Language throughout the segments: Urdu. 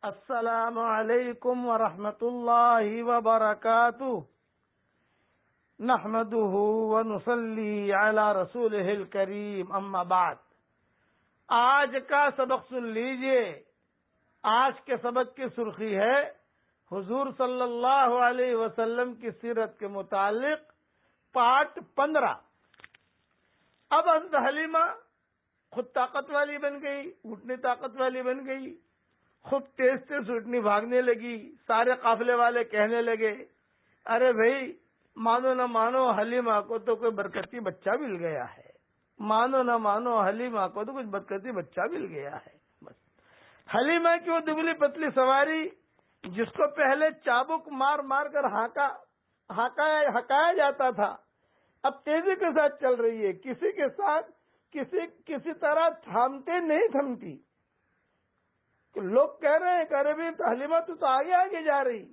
السلام علیکم ورحمۃ اللہ وبرکاتہ نحمده ونصلی علی رسولہ الکریم اما بعد۔ آج کا سبق سن لیجئے۔ آج کے سبق کی سرخی ہے حضور صلی اللہ علیہ وسلم کی سیرت کے متعلق پارٹ 15۔ اب حضرت حلیمہ خود طاقت والی بن گئی، اٹھنی طاقت والی بن گئی، خود تیز تیز اٹھنی بھاگنے لگی۔ سارے قافلے والے کہنے لگے، ارے بھائی مانو نہ مانو حلیمہ کو تو کوئی برکتی بچہ مل گیا ہے، مانو نہ مانو حلیمہ کو تو کچھ برکتی بچہ مل گیا ہے۔ بس حلیمہ کی وہ دبلی پتلی سواری جس کو پہلے چابک مار مار کر ہکایا جاتا تھا، اب تیزی کے ساتھ چل رہی ہے، کسی کے ساتھ کسی طرح تھامتے نہیں تھمتی۔ کہ لوگ کہہ رہے ہیں کہ ارے بھی حلیمہ تو آگے آگے جا رہی،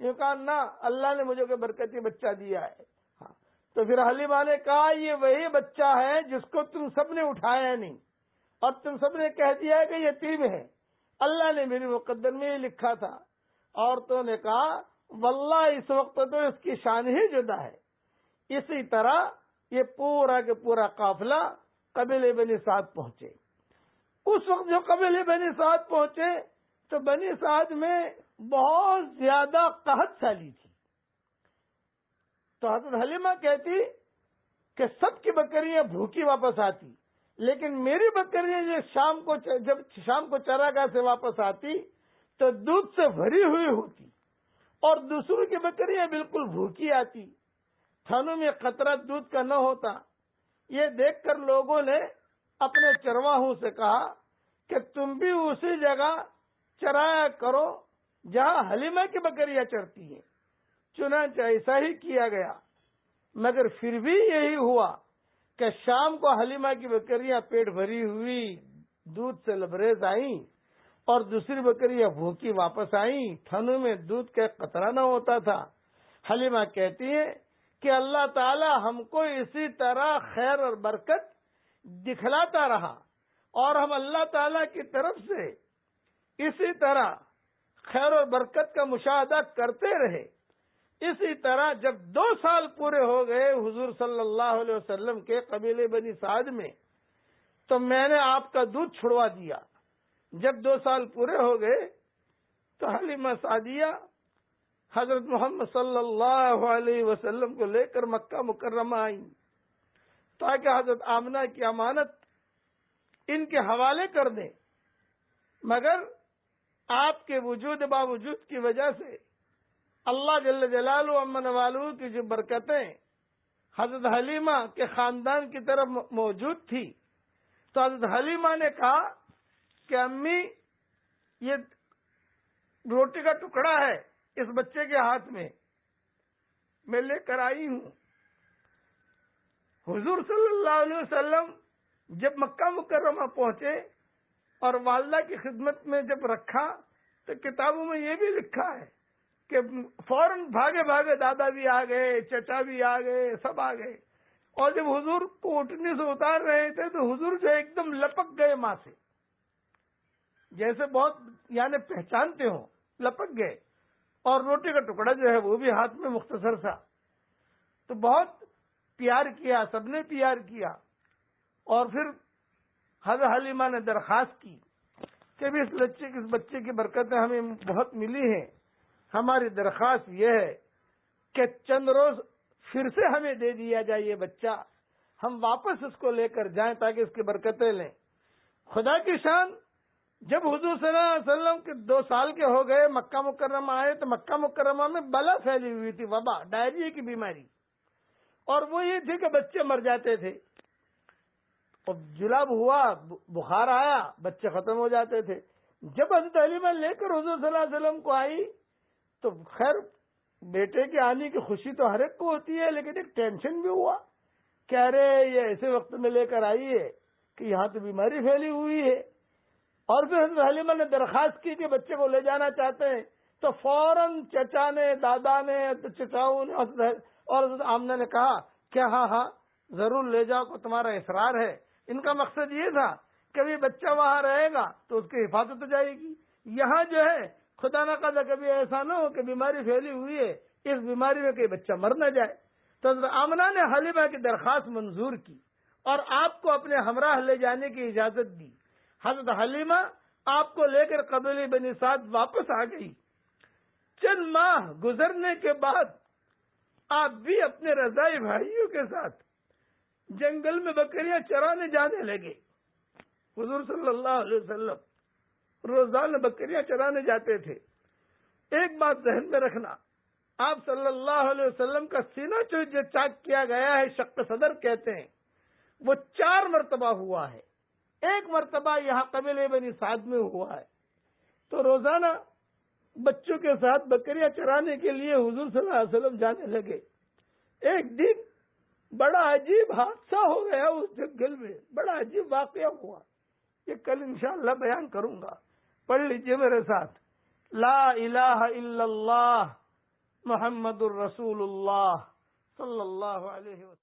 یہ کہا نہ، اللہ نے مجھے کوئی برکتی بچہ دیا ہے۔ ہاں تو پھر حلیمہ نے کہا یہ وہی بچہ ہے جس کو تم سب نے اٹھایا نہیں اور تم سب نے کہہ دیا ہے کہ یتیم ہے، اللہ نے میری مقدر میں یہ لکھا تھا۔ عورتوں نے کہا واللہ اس وقت تو اس کی شان ہی جدا ہے۔ اسی طرح یہ پورا کے پورا قافلہ قبیلے بنی سعد پہنچے۔ اس وقت جو قبیلے بنی سعد پہنچے تو بنی سعد میں بہت زیادہ قحط سالی تھی۔ تو حضرت حلیمہ کہتی کہ سب کی بکریاں بھوکی واپس آتی، لیکن میری بکریاں جب شام کو چراگاہ سے واپس آتی تو دودھ سے بھری ہوئی ہوتی، اور دوسروں کی بکریاں بالکل بھوکی آتی، تھنوں میں قطرہ دودھ کا نہ ہوتا۔ یہ دیکھ کر لوگوں نے اپنے چرواہوں سے کہا کہ تم بھی اسی جگہ چرایا کرو جہاں حلیمہ کی بکریاں چرتی ہیں۔ چنانچہ ایسا ہی کیا گیا، مگر پھر بھی یہی ہوا کہ شام کو حلیمہ کی بکریاں پیٹ بھری ہوئی دودھ سے لبریز آئیں اور دوسری بکریاں بھوکی واپس آئیں، تھنوں میں دودھ کا قطرہ نہ ہوتا تھا۔ حلیمہ کہتی ہے کہ اللہ تعالی ہم کو اسی طرح خیر اور برکت دکھلاتا رہا، اور ہم اللہ تعالی کی طرف سے اسی طرح خیر اور برکت کا مشاہدہ کرتے رہے۔ اسی طرح جب 2 سال پورے ہو گئے حضور صلی اللہ علیہ وسلم کے قبیلے بنی سعد میں، تو میں نے آپ کا دودھ چھڑوا دیا۔ جب 2 سال پورے ہو گئے تو حلیمہ سعدیہ حضرت محمد صلی اللہ علیہ وسلم کو لے کر مکہ مکرمہ آئیں تاکہ حضرت آمنہ کی امانت ان کے حوالے کر دیں، مگر آپ کے باوجود کی وجہ سے اللہ جل جلالہ امن والو کی جو برکتیں حضرت حلیمہ کے خاندان کی طرف موجود تھی، تو حضرت حلیمہ نے کہا کہ امی یہ روٹی کا ٹکڑا ہے اس بچے کے ہاتھ میں لے کر آئی ہوں۔ حضور صلی اللہ علیہ وسلم جب مکہ مکرمہ پہنچے اور والدہ کی خدمت میں جب رکھا تو کتابوں میں یہ بھی لکھا ہے کہ فوراً بھاگے بھاگے دادا بھی آ گئے، چچا بھی آ گئے، سب آ گئے، اور جب حضور کو اٹھنے سے اتار رہے تھے تو حضور جو ایک دم لپک گئے ماں سے، جیسے بہت یعنی پہچانتے ہوں، لپک گئے، اور روٹی کا ٹکڑا جو ہے وہ بھی ہاتھ میں مختصر سا۔ تو بہت پیار کیا، سب نے پیار کیا، اور پھر حضرت حلیمہ نے درخواست کی کہ بھی اس بچے کی برکتیں ہمیں بہت ملی ہیں، ہماری درخواست یہ ہے کہ چند روز پھر سے ہمیں دے دیا جائے یہ بچہ، ہم واپس اس کو لے کر جائیں تاکہ اس کی برکتیں لیں۔ خدا کی شان، جب حضور صلی اللہ علیہ وسلم کے 2 سال کے ہو گئے، مکہ مکرمہ آئے تو مکہ مکرمہ میں بلا پھیلی ہوئی تھی، وبا، ڈائریا کی بیماری، اور وہ یہ تھی کہ بچے مر جاتے تھے۔ اب جلاب ہوا، بخار آیا، بچے ختم ہو جاتے تھے۔ جب حضرت حلیمہ لے کر حضور صلی اللہ علیہ وسلم کو آئی تو خیر بیٹے کے آنے کی خوشی تو ہر ایک کو ہوتی ہے، لیکن ایک ٹینشن بھی ہوا کہ ارے یہ ایسے وقت میں لے کر آئی ہے کہ یہاں تو بیماری پھیلی ہوئی ہے۔ اور پھر حضرت حلیمہ نے درخواست کی کہ بچے کو لے جانا چاہتے ہیں، تو فوراً چچا نے، دادا نے، چچاؤں نے اور حضرت آمنہ نے کہا کہ ہاں ضرور لے جاؤ، کو تمہارا اصرار ہے۔ ان کا مقصد یہ تھا کہ بھی بچہ وہاں رہے گا تو اس کی حفاظت ہو جائے گی، یہاں جو ہے خدا نہ خدا کبھی ایسا نہ ہو کہ بیماری پھیلی ہوئی ہے، اس بیماری میں کوئی بچہ مر نہ جائے۔ تو حضرت آمنہ نے حلیمہ کی درخواست منظور کی اور آپ کو اپنے ہمراہ لے جانے کی اجازت دی۔ حضرت حلیمہ آپ کو لے کر قبیلہ بنی سعد واپس آ گئی۔ چند ماہ گزرنے کے بعد آپ بھی اپنے رضائی بھائیوں کے ساتھ جنگل میں بکریاں چرانے جانے لگے۔ حضور صلی اللہ علیہ وسلم روزانہ بکریاں چرانے جاتے تھے۔ ایک بات ذہن میں رکھنا، آپ صلی اللہ علیہ وسلم کا سینہ جو چاک کیا گیا ہے، شق صدر کہتے ہیں، وہ 4 مرتبہ ہوا ہے۔ ایک مرتبہ یہاں قبیلہ بنی سعد میں ہوا ہے۔ تو روزانہ بچوں کے ساتھ بکریاں چرانے کے لیے حضور صلی اللہ علیہ وسلم جانے لگے۔ ایک دن بڑا عجیب حادثہ ہو گیا اس جنگل میں، بڑا عجیب واقعہ ہوا، یہ کل انشاءاللہ بیان کروں گا۔ پڑھ لیجئے میرے ساتھ، لا الہ الا اللہ محمد الرسول اللہ صلی اللہ علیہ وسلم۔